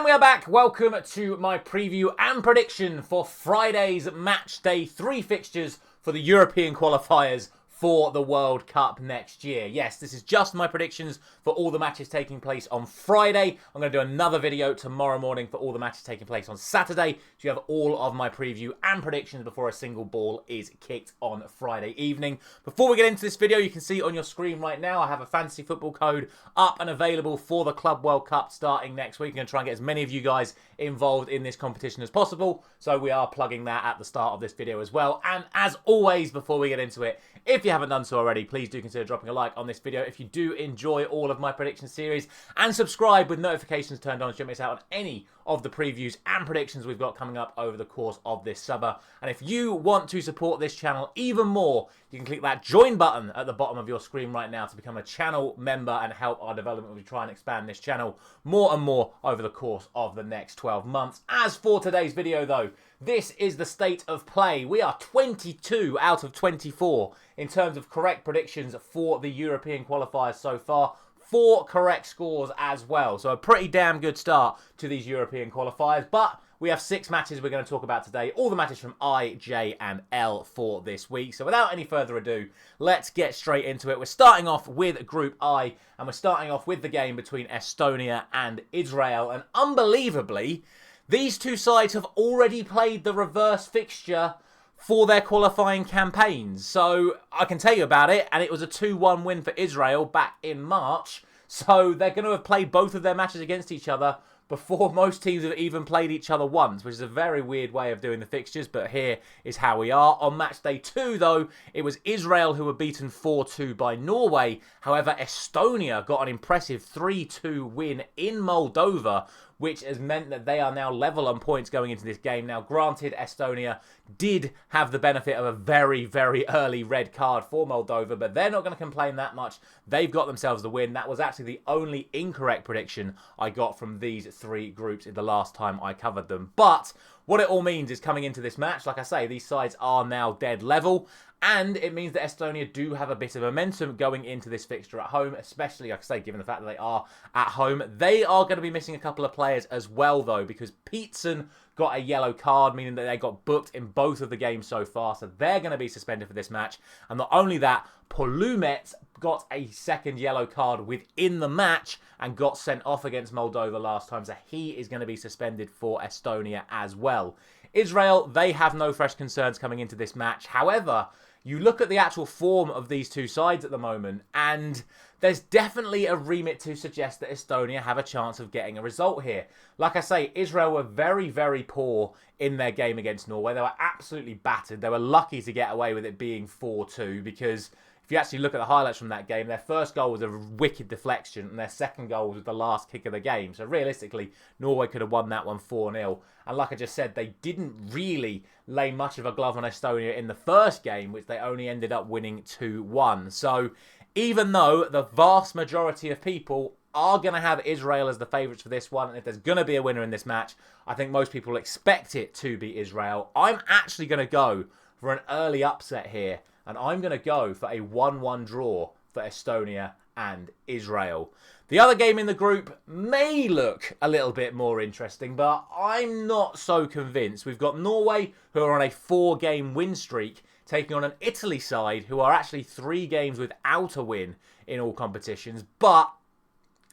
we are back. Welcome to my preview and prediction for Friday's match day 3 fixtures for the European qualifiers for the World Cup next year. Yes, this is just my predictions for all the matches taking place on Friday. I'm going to do another video tomorrow morning for all the matches taking place on Saturday. So you have all of my preview and predictions before a single ball is kicked on Friday evening. Before we get into this video, you can see on your screen right now, I have a fantasy football code up and available for the Club World Cup starting next week. I'm going to try and get as many of you guys involved in this competition as possible. So we are plugging that at the start of this video as well. And as always, before we get into it, if you haven't done so already, please do consider dropping a like on this video if you do enjoy all of my prediction series, and subscribe with notifications turned on so you don't miss out on any of the previews and predictions we've got coming up over the course of this summer. And if you want to support this channel even more, you can click that join button at the bottom of your screen right now to become a channel member and help our development as we try and expand this channel more and more over the course of the next 12 months. As for today's video though, this is the state of play. We are 22 out of 24 in terms of correct predictions for the European qualifiers so far. 4 correct scores as well. So a pretty damn good start to these European qualifiers. But we have 6 matches we're going to talk about today. All the matches from I, J and L for this week. So without any further ado, let's get straight into it. We're starting off with Group I. And we're starting off with the game between Estonia and Israel. And unbelievably, these two sides have already played the reverse fixture for their qualifying campaigns. So I can tell you about it, and it was a 2-1 win for Israel back in March. So they're going to have played both of their matches against each other before most teams have even played each other once, which is a very weird way of doing the fixtures, but here is how we are. On match day 2, though, it was Israel who were beaten 4-2 by Norway. However, Estonia got an impressive 3-2 win in Moldova, which has meant that they are now level on points going into this game. Now, granted, Estonia did have the benefit of a very, very early red card for Moldova, but they're not going to complain that much. They've got themselves the win. That was actually the only incorrect prediction I got from these 3 groups in the last time I covered them. But what it all means is coming into this match, like I say, these sides are now dead level. And it means that Estonia do have a bit of momentum going into this fixture at home, especially, like I say, given the fact that they are at home. They are going to be missing a couple of players as well, though, because Peetson got a yellow card, meaning that they got booked in both of the games so far, so they're going to be suspended for this match. And not only that, Polumet got a second yellow card within the match and got sent off against Moldova last time, so he is going to be suspended for Estonia as well. Israel, they have no fresh concerns coming into this match. However, you look at the actual form of these two sides at the moment, and there's definitely a remit to suggest that Estonia have a chance of getting a result here. Like I say, Israel were very, very poor in their game against Norway. They were absolutely battered. They were lucky to get away with it being 4-2 because if you actually look at the highlights from that game, their first goal was a wicked deflection and their second goal was the last kick of the game. So realistically, Norway could have won that one 4-0. And like I just said, they didn't really lay much of a glove on Estonia in the first game, which they only ended up winning 2-1. So even though the vast majority of people are going to have Israel as the favourites for this one, and if there's going to be a winner in this match, I think most people expect it to be Israel. I'm actually going to go for an early upset here. And I'm going to go for a 1-1 draw for Estonia and Israel. The other game in the group may look a little bit more interesting, but I'm not so convinced. We've got Norway, who are on a 4-game win streak, taking on an Italy side, who are actually 3 games without a win in all competitions. But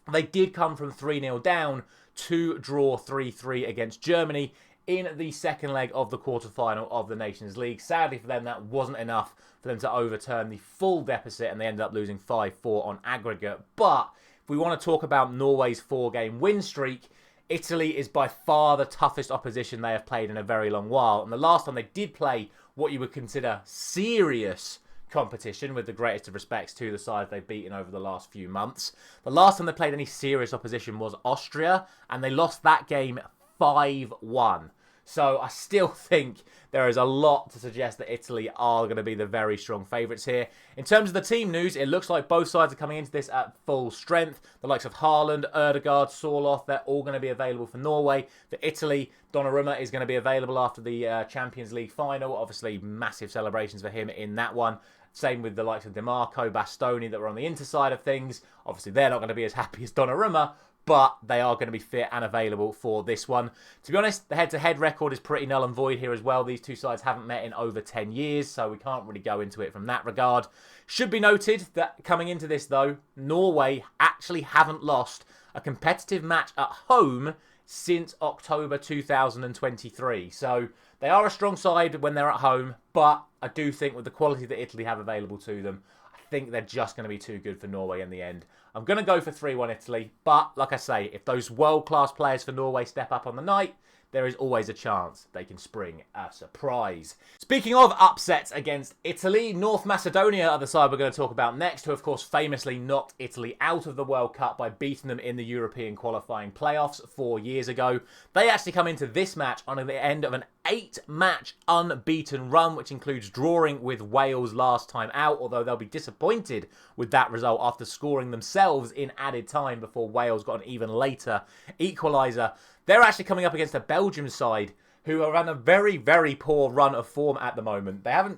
they did come from 3-0 down to draw 3-3 against Germany in the second leg of the quarterfinal of the Nations League. Sadly for them, that wasn't enough for them to overturn the full deficit, and they ended up losing 5-4 on aggregate. But if we want to talk about Norway's 4-game win streak, Italy is by far the toughest opposition they have played in a very long while. And the last time they did play what you would consider serious competition, with the greatest of respects to the sides they've beaten over the last few months, the last time they played any serious opposition was Austria, and they lost that game 5-1. So I still think there is a lot to suggest that Italy are going to be the very strong favourites here. In terms of the team news, it looks like both sides are coming into this at full strength. The likes of Haaland, Ødegaard, Sorloth, they're all going to be available for Norway. For Italy, Donnarumma is going to be available after the Champions League final. Obviously, massive celebrations for him in that one. Same with the likes of Di Marco, Bastoni that were on the Inter side of things. Obviously, they're not going to be as happy as Donnarumma. but they are going to be fit and available for this one. To be honest, the head-to-head record is pretty null and void here as well. These two sides haven't met in over 10 years, so we can't really go into it from that regard. Should be noted that coming into this, though, Norway actually haven't lost a competitive match at home since October 2023. So they are a strong side when they're at home, but I do think with the quality that Italy have available to them, I think they're just going to be too good for Norway in the end. I'm going to go for 3-1 Italy, but like I say, if those world-class players for Norway step up on the night, there is always a chance they can spring a surprise. Speaking of upsets against Italy, North Macedonia are the side we're going to talk about next, who of course famously knocked Italy out of the World Cup by beating them in the European qualifying playoffs 4 years ago. They actually come into this match on the end of an 8-match unbeaten run, which includes drawing with Wales last time out, although they'll be disappointed with that result after scoring themselves in added time before Wales got an even later equaliser. They're actually coming up against a Belgium side who are on a very, very poor run of form at the moment. They haven't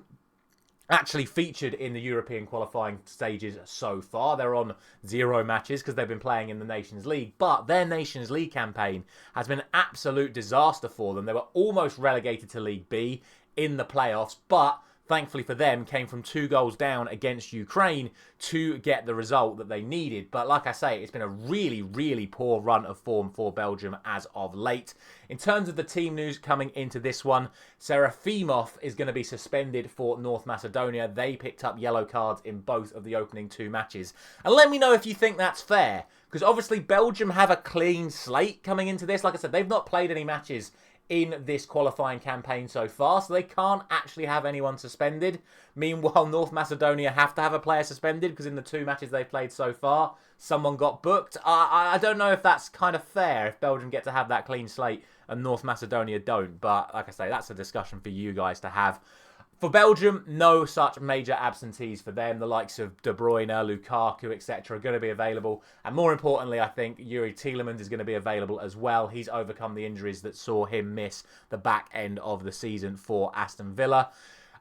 actually featured in the European qualifying stages so far. They're on 0 matches because they've been playing in the Nations League. But their Nations League campaign has been an absolute disaster for them. They were almost relegated to League B in the playoffs, but thankfully for them, came from 2 goals down against Ukraine to get the result that they needed. But like I say, it's been a really, really poor run of form for Belgium as of late. In terms of the team news coming into this one, Serafimov is going to be suspended for North Macedonia. They picked up yellow cards in both of the opening 2 matches. And let me know if you think that's fair, because obviously Belgium have a clean slate coming into this. Like I said, they've not played any matches in this qualifying campaign so far, so they can't actually have anyone suspended. Meanwhile, North Macedonia have to have a player suspended because in the 2 matches they've played so far, someone got booked. I don't know if that's kind of fair if Belgium get to have that clean slate and North Macedonia don't, but like I say, that's a discussion for you guys to have. For Belgium, no such major absentees for them. The likes of De Bruyne, Lukaku, etc. are going to be available. And more importantly, I think Yuri Tielemans is going to be available as well. He's overcome the injuries that saw him miss the back end of the season for Aston Villa.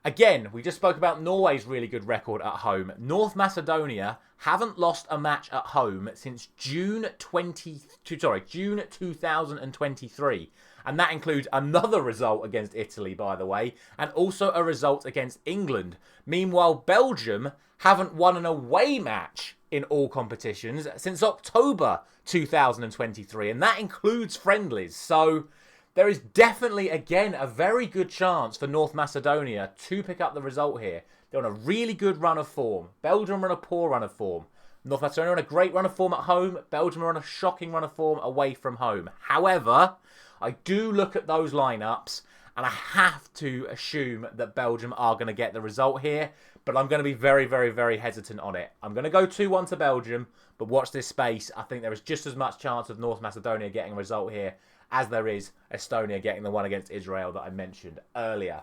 Again, we just spoke about Norway's really good record at home. North Macedonia haven't lost a match at home since June 2023. And that includes another result against Italy, by the way, and also a result against England. Meanwhile, Belgium haven't won an away match in all competitions since October 2023, and that includes friendlies. So there is definitely, again, a very good chance for North Macedonia to pick up the result here. They're on a really good run of form. Belgium are on a poor run of form. North Macedonia are on a great run of form at home. Belgium are on a shocking run of form away from home. However, I do look at those lineups and I have to assume that Belgium are going to get the result here, but I'm going to be very, very, very hesitant on it. I'm going to go 2-1 to Belgium, but watch this space. I think there is just as much chance of North Macedonia getting a result here as there is Estonia getting the one against Israel that I mentioned earlier.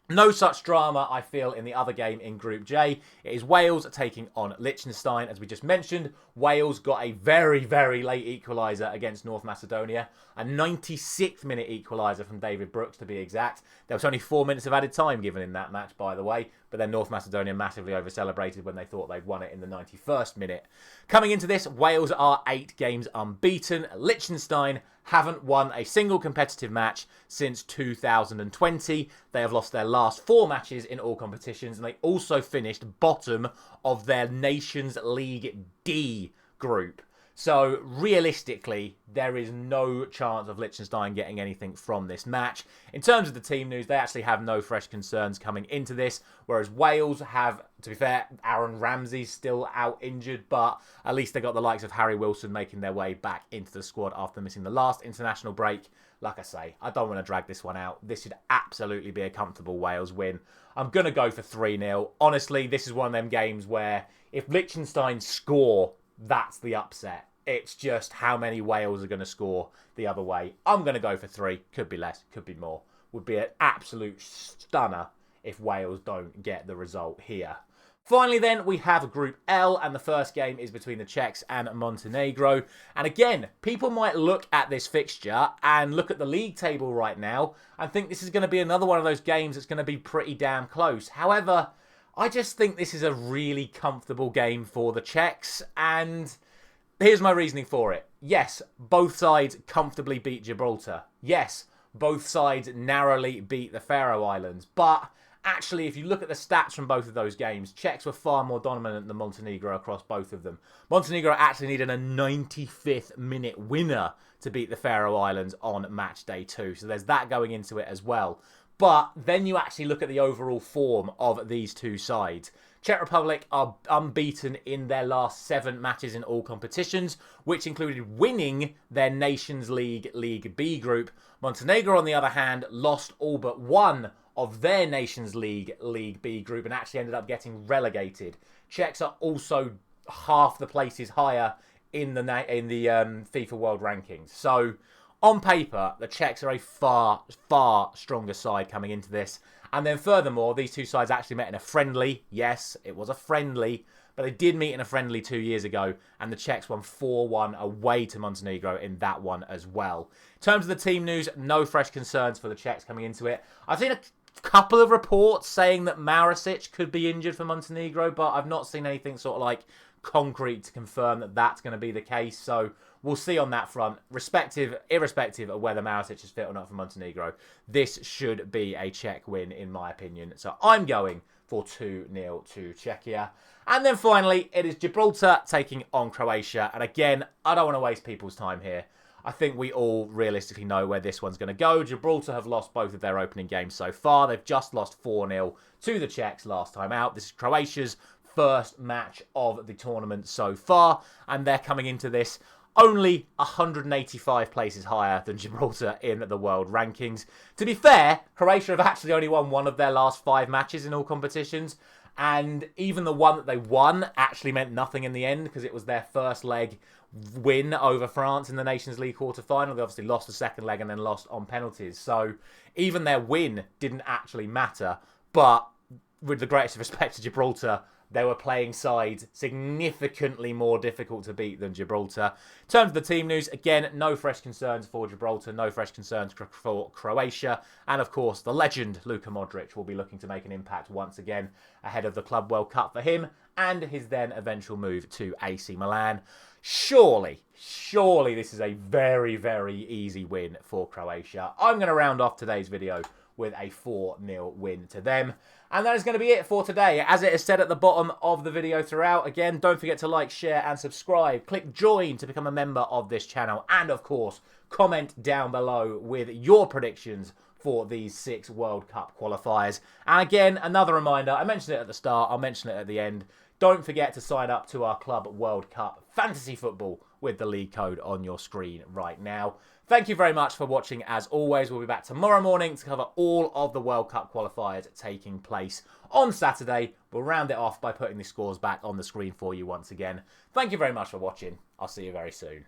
No such drama, I feel, in the other game in Group J. It is Wales taking on Lichtenstein. As we just mentioned, Wales got a very, very late equaliser against North Macedonia. A 96th minute equaliser from David Brooks, to be exact. There was only 4 minutes of added time given in that match, by the way. But then North Macedonia massively over-celebrated when they thought they'd won it in the 91st minute. Coming into this, Wales are 8 games unbeaten. Liechtenstein haven't won a single competitive match since 2020. They have lost their last 4 matches in all competitions, and they also finished bottom of their Nations League D group. So realistically, there is no chance of Liechtenstein getting anything from this match. In terms of the team news, they actually have no fresh concerns coming into this, whereas Wales have, to be fair, Aaron Ramsey's still out injured, but at least they got the likes of Harry Wilson making their way back into the squad after missing the last international break. Like I say, I don't want to drag this one out. This should absolutely be a comfortable Wales win. I'm going to go for 3-0. Honestly, this is one of them games where if Liechtenstein score, that's the upset. It's just how many Wales are going to score the other way. I'm going to go for 3. Could be less, could be more. Would be an absolute stunner if Wales don't get the result here. Finally then, we have Group L, and the first game is between the Czechs and Montenegro. And again, people might look at this fixture and look at the league table right now and think this is going to be another one of those games that's going to be pretty damn close. However, I just think this is a really comfortable game for the Czechs, and here's my reasoning for it. yes, both sides comfortably beat Gibraltar. Yes, both sides narrowly beat the Faroe Islands. But actually, if you look at the stats from both of those games, Czechs were far more dominant than Montenegro across both of them. Montenegro actually needed a 95th minute winner to beat the Faroe Islands on match day 2. So there's that going into it as well. But then you actually look at the overall form of these two sides. Czech Republic are unbeaten in their last 7 matches in all competitions, which included winning their Nations League League B group. Montenegro, on the other hand, lost all but one of their Nations League League B group and actually ended up getting relegated. Czechs are also half the places higher in the FIFA World Rankings. So, on paper, the Czechs are a far, far stronger side coming into this. And then furthermore, these two sides actually met in a friendly. Yes, it was a friendly, but they did meet in a friendly 2 years ago, and the Czechs won 4-1 away to Montenegro in that one as well. In terms of the team news, no fresh concerns for the Czechs coming into it. I've seen a couple of reports saying that Marasic could be injured for Montenegro, but I've not seen anything sort of like concrete to confirm that that's going to be the case. So we'll see on that front, irrespective of whether Marasic is fit or not for Montenegro. This should be a Czech win, in my opinion. So I'm going for 2-0 to Czechia. And then finally, it is Gibraltar taking on Croatia. And again, I don't want to waste people's time here. I think we all realistically know where this one's going to go. Gibraltar have lost both of their opening games so far. They've just lost 4-0 to the Czechs last time out. This is Croatia's first match of the tournament so far, and they're coming into this only 185 places higher than Gibraltar in the world rankings. To be fair, Croatia have actually only won one of their last 5 matches in all competitions, and even the one that they won actually meant nothing in the end because it was their first leg win over France in the Nations League quarter-final. They obviously lost the second leg and then lost on penalties, so even their win didn't actually matter. But with the greatest respect to Gibraltar, they were playing sides significantly more difficult to beat than Gibraltar. In terms of the team news, again, no fresh concerns for Gibraltar, no fresh concerns for Croatia. And of course, the legend Luka Modric will be looking to make an impact once again ahead of the Club World Cup for him and his then eventual move to AC Milan. Surely this is a very, very easy win for Croatia. I'm going to round off today's video with a 4-0 win to them. And that is going to be it for today. As it is said at the bottom of the video throughout, again, don't forget to like, share and subscribe. Click join to become a member of this channel. And of course, comment down below with your predictions for these 6 World Cup qualifiers. And again, another reminder, I mentioned it at the start, I'll mention it at the end. Don't forget to sign up to our Club World Cup Fantasy Football with the league code on your screen right now. Thank you very much for watching. As always, we'll be back tomorrow morning to cover all of the World Cup qualifiers taking place on Saturday. We'll round it off by putting the scores back on the screen for you once again. Thank you very much for watching. I'll see you very soon.